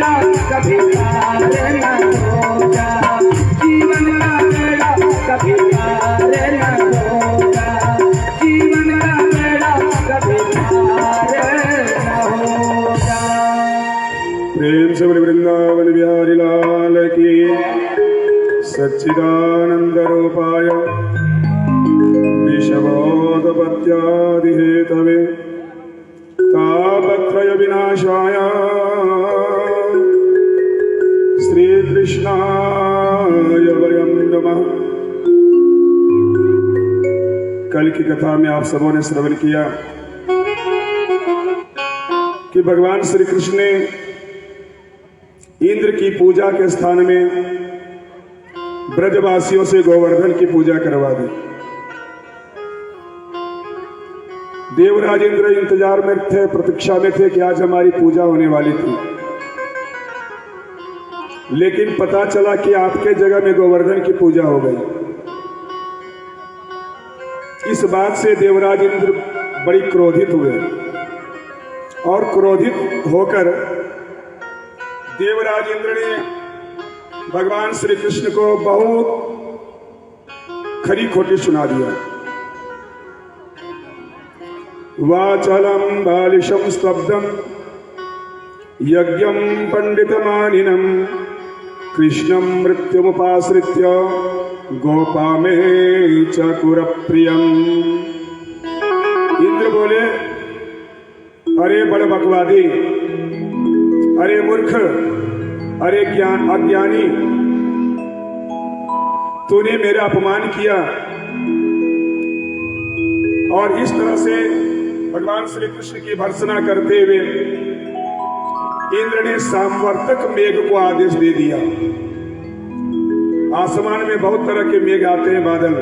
बेड़ा कभी पार न होगा, जीवन का बेड़ा कभी पार न होगा, जीवन का बेड़ा कभी पार न होगा। प्रेम से बोले वृंदावन बिहारी लाल की। सच्चिदानंद रूपाय विषमोदपत्यादि हेतवे तापत्रय विनाशाय श्री कृष्णाय वयं नमः। कल की कथा में आप सबों ने श्रवण किया कि भगवान श्री कृष्ण ने इंद्र की पूजा के स्थान में ब्रजवासियों से गोवर्धन की पूजा करवा दी। देवराज इंद्र इंतजार में थे, प्रतीक्षा में थे कि आज हमारी पूजा होने वाली थी, लेकिन पता चला कि आपके जगह में गोवर्धन की पूजा हो गई। इस बात से देवराज इंद्र बड़ी क्रोधित हुए और क्रोधित होकर देवराज इंद्र ने भगवान श्री कृष्ण को बहुत खरी खोटी सुना दिया। वाचलम बालिशम स्तब्धम यज्ञम पंडितमानिनम कृष्णम मृत्युमुपाश्रित्य गोपा में चकुर प्रियम। इंद्र बोले, अरे बड़ बकवादी, अरे मूर्ख, अरे ज्ञान अज्ञानी, तूने मेरा अपमान किया। और इस तरह से भगवान श्री कृष्ण की भर्त्सना करते हुए इंद्र ने सांवर्तक मेघ को आदेश दे दिया। आसमान में बहुत तरह के मेघ आते हैं, बादल,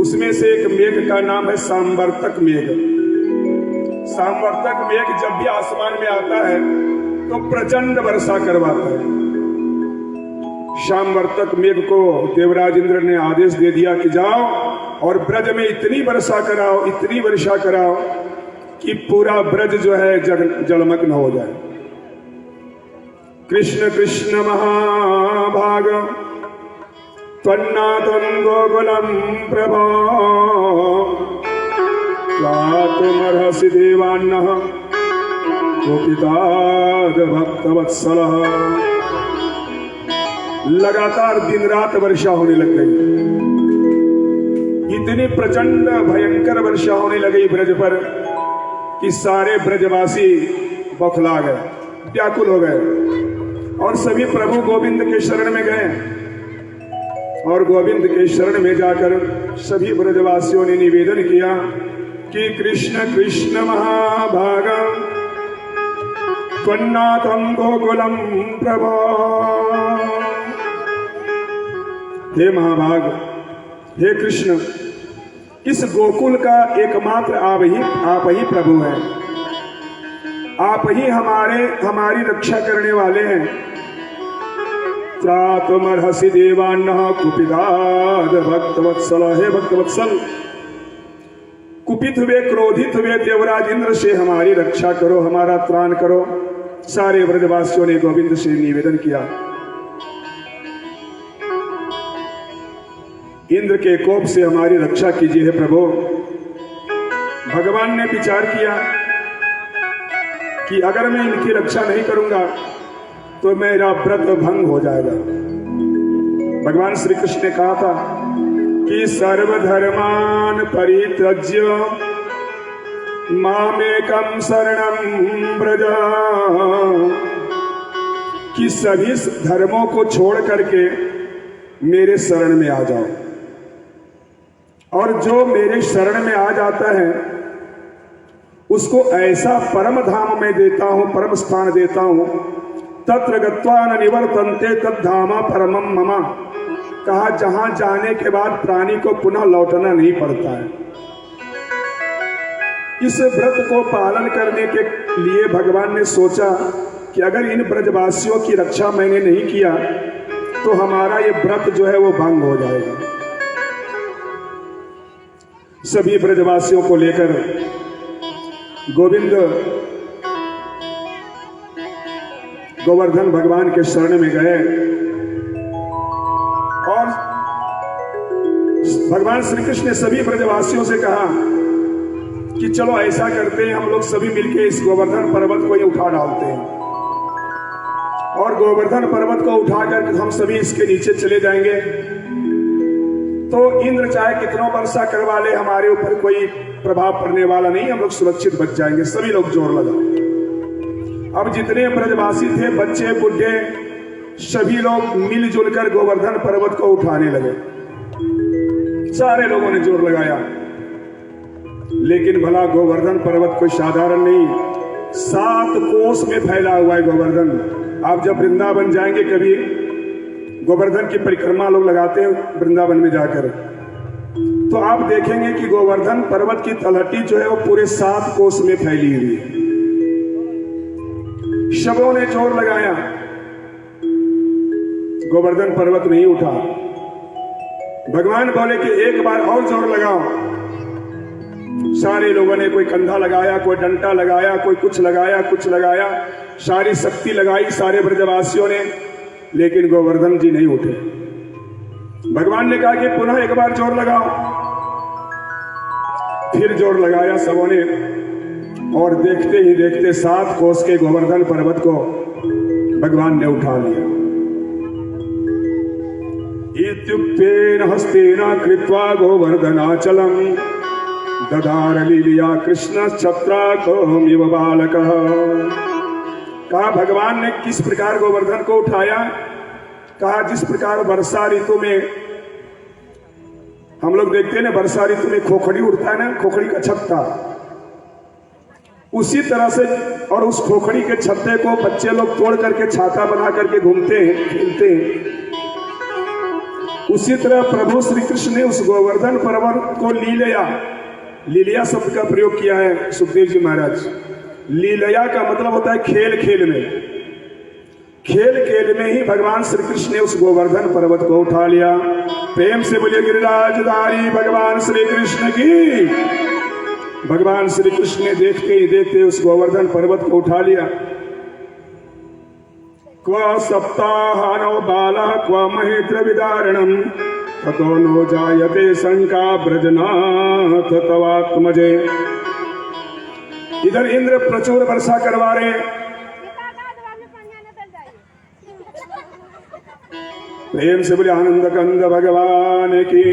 उसमें से एक मेघ का नाम है सांवर्तक मेघ। सांवर्तक मेघ जब भी आसमान में आता है तो प्रचंड वर्षा करवाता है। सांवर्तक मेघ को देवराज इंद्र ने आदेश दे दिया कि जाओ और ब्रज में इतनी वर्षा कराओ, इतनी वर्षा कराओ कि पूरा ब्रज जो है जलमग्न हो जाए। कृष्ण कृष्ण महाभाग त्वन्नाथं गोकुलं प्रभो गातुमर्हसि देवान्नः कुपिताद भक्तवत्सलः। लगातार दिन रात वर्षा होने लग गई। इतनी प्रचंड भयंकर वर्षा होने लगी ब्रज पर कि सारे ब्रजवासी बौखला गए, व्याकुल हो गए और सभी प्रभु गोविंद के शरण में गए। और गोविंद के शरण में जाकर सभी ब्रजवासियों ने निवेदन किया कि कृष्ण कृष्ण महाभागा त्वन्नाथं गोकुलं प्रभो। हे महाभाग, हे कृष्ण, इस गोकुल का एकमात्र आप ही प्रभु हैं। आप ही हमारी रक्षा करने वाले हैं। त्रातुमर्हसि देवान्नः कुपिताद भक्तवत्सल। हे भक्तवत्सल, कुपित हुए, क्रोधित हुए देवराज इंद्र से हमारी रक्षा करो, हमारा त्राण करो। सारे ब्रजवासियों ने गोविंद से निवेदन किया। इंद्र के कोप से हमारी रक्षा कीजिए हे प्रभु। भगवान ने विचार किया कि अगर मैं इनकी रक्षा नहीं करूंगा तो मेरा व्रत भंग हो जाएगा। भगवान श्री कृष्ण ने कहा था कि सर्वधर्मान परित्यज्य मामेकं शरणं व्रज, कि सभी धर्मों को छोड़ करके मेरे शरण में आ जाओ। और जो मेरे शरण में आ जाता है उसको ऐसा परम धाम में देता हूं, परम स्थान देता हूं। तत्र गत्वा न निवर्तन्ते तद्धामा परमं मम। कहा, जहां जाने के बाद प्राणी को पुनः लौटना नहीं पड़ता है। इस व्रत को पालन करने के लिए भगवान ने सोचा कि अगर इन ब्रजवासियों की रक्षा मैंने नहीं किया तो हमारा ये व्रत जो है वो भंग हो जाएगा। सभी ब्रजवासियों को लेकर गोविंद गोवर्धन भगवान के शरण में गए और भगवान श्री कृष्ण ने सभी ब्रजवासियों से कहा कि चलो ऐसा करते हैं, हम लोग सभी मिलके इस गोवर्धन पर्वत को ही उठा डालते हैं और गोवर्धन पर्वत को उठाकर हम सभी इसके नीचे चले जाएंगे। तो इंद्र चाहे कितना वर्षा करवा ले, हमारे ऊपर कोई प्रभाव पड़ने वाला नहीं, हम लोग सुरक्षित बच जाएंगे। सभी लोग जोर लगा। अब जितने ब्रजवासी थे, बच्चे बुढ़े, सभी लोग मिलजुल कर गोवर्धन पर्वत को उठाने लगे। सारे लोगों ने जोर लगाया, लेकिन भला गोवर्धन पर्वत कोई साधारण नहीं, 7 कोस में फैला हुआ है गोवर्धन। आप जब वृंदावन जाएंगे, कभी गोवर्धन की परिक्रमा लोग लगाते हैं वृंदावन में जाकर, तो आप देखेंगे कि गोवर्धन पर्वत की तलहटी जो है वो पूरे 7 कोस में फैली हुई है। सबों ने जोर लगाया, गोवर्धन पर्वत नहीं उठा। भगवान बोले कि एक बार और जोर लगाओ। सारे लोगों ने कोई कंधा लगाया, कोई डंडा लगाया, कोई कुछ लगाया, सारी शक्ति लगाई सारे ब्रजवासियों ने, लेकिन गोवर्धन जी नहीं उठे। भगवान ने कहा कि पुनः एक बार जोर लगाओ। फिर जोर लगाया सबों ने, और देखते ही देखते 7 कोस के गोवर्धन पर्वत को भगवान ने उठा लिया। इत्युक्तेन हस्तेन कृत्वा गोवर्धनाचलम ददार लीलिया कृष्ण छत्राकोमिव बालकः। कहा भगवान ने किस प्रकार गोवर्धन को उठाया। कहा जिस प्रकार वर्षा ऋतु में हम लोग देखते हैं ना, वर्षा ऋतु में खोखड़ी उड़ता है ना, खोखड़ी का छत्ता, उसी तरह से, और उस खोखड़ी के छत्ते को बच्चे लोग तोड़ करके छाता बना करके घूमते हैं, खेलते हैं। उसी तरह प्रभु श्री कृष्ण ने उस गोवर्धन पर्वत को लीलिया शब्द का प्रयोग किया है सुखदेव जी महाराज। लीलया का मतलब होता है खेल खेल में। खेल खेल में ही भगवान श्री कृष्ण ने उस गोवर्धन पर्वत को उठा लिया। प्रेम से बोलिए गिरिराजधारी भगवान श्री कृष्ण की। भगवान श्री कृष्ण ने देखते ही देखते उस गोवर्धन पर्वत को उठा लिया। क्व सप्ताहानो बालः क्व महेन्द्र विदारणम ततो नो जायते शंका ब्रजनाथ तवात्मजे। इधर इंद्र प्रचुर वर्षा करवा रहे। प्रेम से बोले आनंद कंद भगवान की।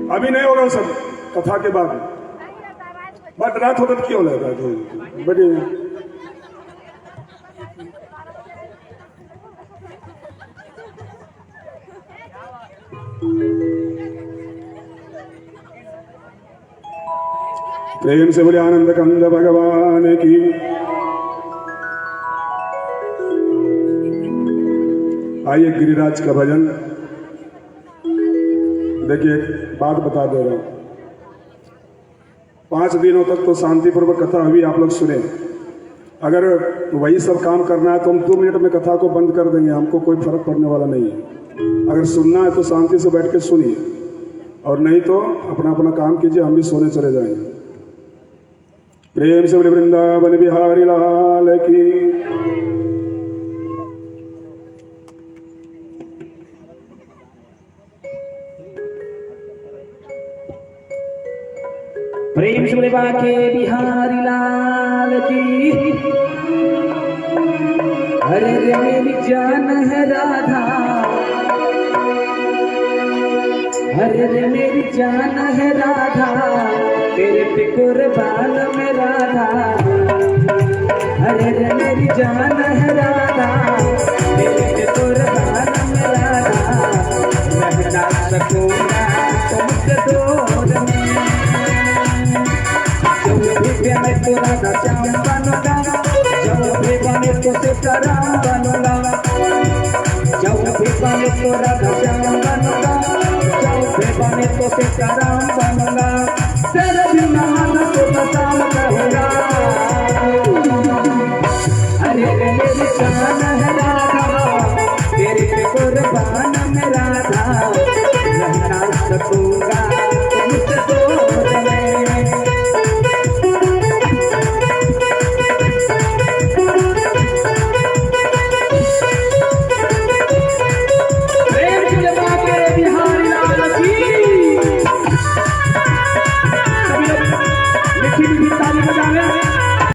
अभी नहीं होगा सब, कथा के बाद। बट रात होता तो क्यों लगा बड़े प्रेम से बोले आनंद कंद भगवान की। आइए गिरिराज का भजन। देखिए बात बता दे रहा हूं, 5 दिनों तक तो शांतिपूर्वक कथा हुई, आप लोग सुने। अगर वही सब काम करना है तो हम 2 मिनट में कथा को बंद कर देंगे, हमको कोई फर्क पड़ने वाला नहीं है। अगर सुनना है तो शांति से बैठ के सुनिए, और नहीं तो अपना अपना काम कीजिए, हम भी सोने चले जाएंगे। प्रेम से बोले वृंदावन बिहारी लाल की। प्रेम से बोले बाके बिहारी लाल की। अरे रे मेरी जान है राधा, अरे रे मेरी जान है राधा, तेरे पे कुर्बान में राधा। अरे रे मेरी जान है राधा, तेरे पे कुर्बान में राधा। मैं ना सकूंगा तुमसे दूर में, जब भी मैं तो राधा श्याम बनूंगा, जब भी बने तो सीताराम बनूंगा, जब भी बने तो राधा श्याम बनूंगा, जब भी बने तो सीताराम बनूंगा। तेरे बिना मन को बताओ कहूँगा। अरे मेरी जान